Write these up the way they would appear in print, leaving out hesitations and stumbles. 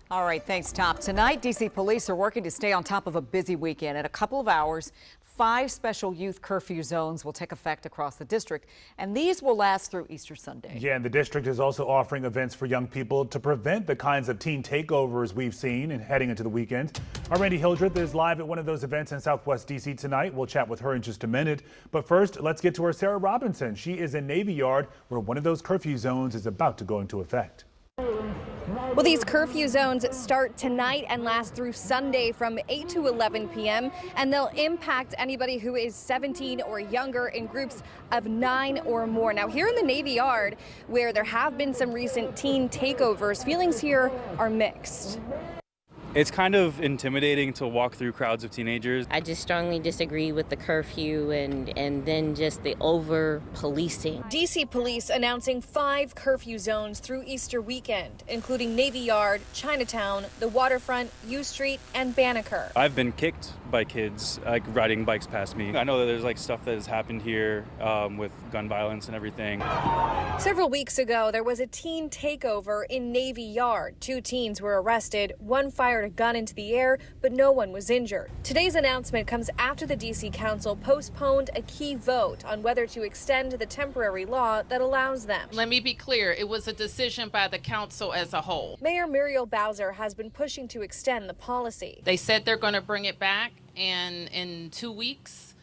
All right, thanks, Top. Tonight, D.C. police are working to stay on top of a busy weekend. In a couple of hours, 5 special youth curfew zones will take effect across the district, and these will last through Easter Sunday. Yeah, and the district is also offering events for young people to prevent the kinds of teen takeovers we've seen and heading into the weekend. Our Randy Hildreth is live at one of those events in Southwest D.C. tonight. We'll chat with her in just a minute. But first, let's get to our Sarah Robinson. She is in Navy Yard, where one of those curfew zones is about to go into effect. Well, these curfew zones start tonight and last through Sunday from 8 to 11 p.m. and they'll impact anybody who is 17 or younger in groups of 9 or more. Now, here in the Navy Yard, where there have been some recent teen takeovers, feelings here are mixed. It's kind of intimidating to walk through crowds of teenagers. I just strongly disagree with the curfew and then just the over-policing. D.C. police announcing 5 curfew zones through Easter weekend, including Navy Yard, Chinatown, the Waterfront, U Street, and Banneker. I've been kicked by kids riding bikes past me. I know that there's stuff that has happened here with gun violence and everything. Several weeks ago, there was a teen takeover in Navy Yard. 2 teens were arrested. One fired a gun into the air, but no one was injured. Today's announcement comes after the D.C. Council postponed a key vote on whether to extend the temporary law that allows them. Let me be clear, it was a decision by the council as a whole. Mayor Muriel Bowser has been pushing to extend the policy. They said they're going to bring it back in 2 weeks.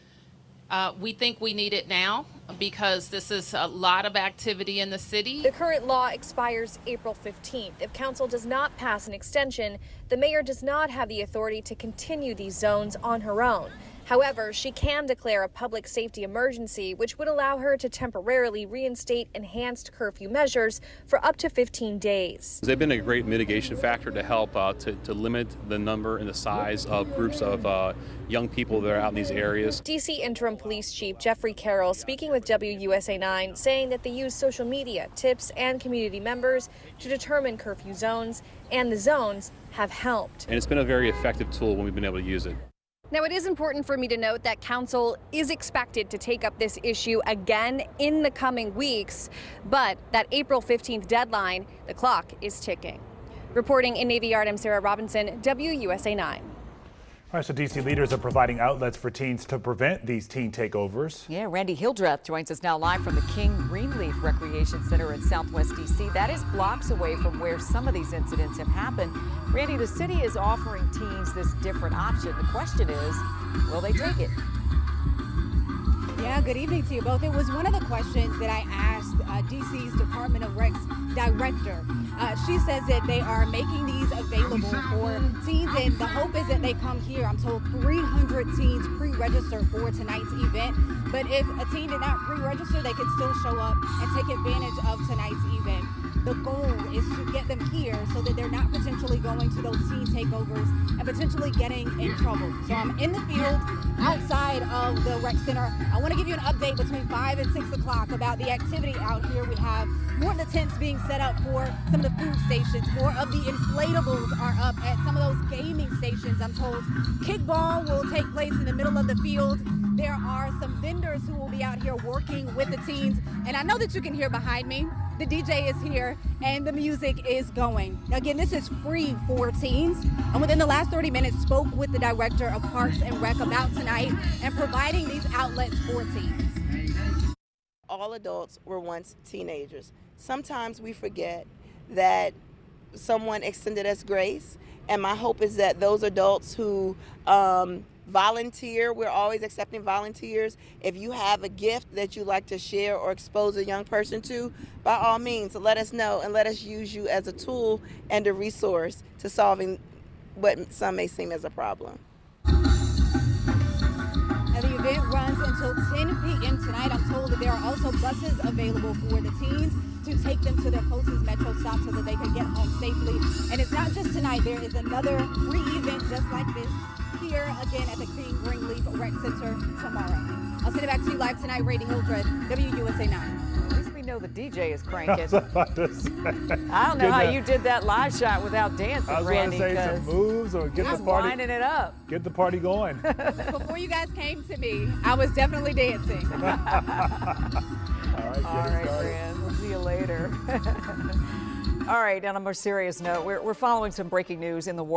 We think we need it now because this is a lot of activity in the city. The current law expires April 15th. If council does not pass an extension, the mayor does not have the authority to continue these zones on her own. However, she can declare a public safety emergency, which would allow her to temporarily reinstate enhanced curfew measures for up to 15 days. They've been a great mitigation factor to help to limit the number and the size of groups of young people that are out in these areas. D.C. Interim Police Chief Jeffrey Carroll speaking with WUSA 9, saying that they use social media, tips, and community members to determine curfew zones, and the zones have helped. And it's been a very effective tool when we've been able to use it. Now, it is important for me to note that council is expected to take up this issue again in the coming weeks, but that April 15th deadline, the clock is ticking. Reporting in Navy Yard, I'm Sarah Robinson, WUSA 9. All right, so D.C. leaders are providing outlets for teens to prevent these teen takeovers. Yeah, Randy Hildreth joins us now live from the King Greenleaf Recreation Center in Southwest D.C. That is blocks away from where some of these incidents have happened. Randy, the city is offering teens this different option. The question is, will they take it? Yeah, good evening to you both. It was one of the questions that I asked DC's Department of Rec's director. She says that they are making these available for teens, and the hope is that they come here. I'm told 300 teens pre-register for tonight's event, but if a teen did not pre-register, they could still show up and take advantage of tonight's event. The goal is to get them here so that they're not potentially going to those teen takeovers and potentially getting in trouble. So I'm in the field outside of the rec center. I want to give you an update between 5 and 6 o'clock about the activity out here. We have more of the tents being set up for some of the food stations. More of the inflatables are up at some of those gaming stations. I'm told kickball will take place in the middle of the field. There are some vendors who will be out here working with the teens. And I know that you can hear behind me, the DJ is here and the music is going. Again, this is free for teens. And within the last 30 minutes, spoke with the director of Parks and Rec about tonight and providing these outlets for teens. All adults were once teenagers. Sometimes we forget that someone extended us grace. And my hope is that those adults who volunteer, we're always accepting volunteers. If you have a gift that you'd like to share or expose a young person to, by all means, let us know and let us use you as a tool and a resource to solving what some may seem as a problem. Now, the event runs until 10 p.m. tonight. I'm told that there are also buses available for the teens to take them to their closest metro stop so that they can get home safely. And it's not just tonight. There is another free event just like this here again at the King Greenleaf Rec Center tomorrow. I'll send it back to you live tonight. Randy Hildreth, WUSA 9. At least we know the DJ is cranking. I was about to say. I don't know how you did that live shot without dancing, I was Randy. going to say some moves or get the party. Winding it up. Get the party going. Before you guys came to me, I was definitely dancing. All right, All right, friend. We'll see you later. All right, on a more serious note, we're following some breaking news in the war.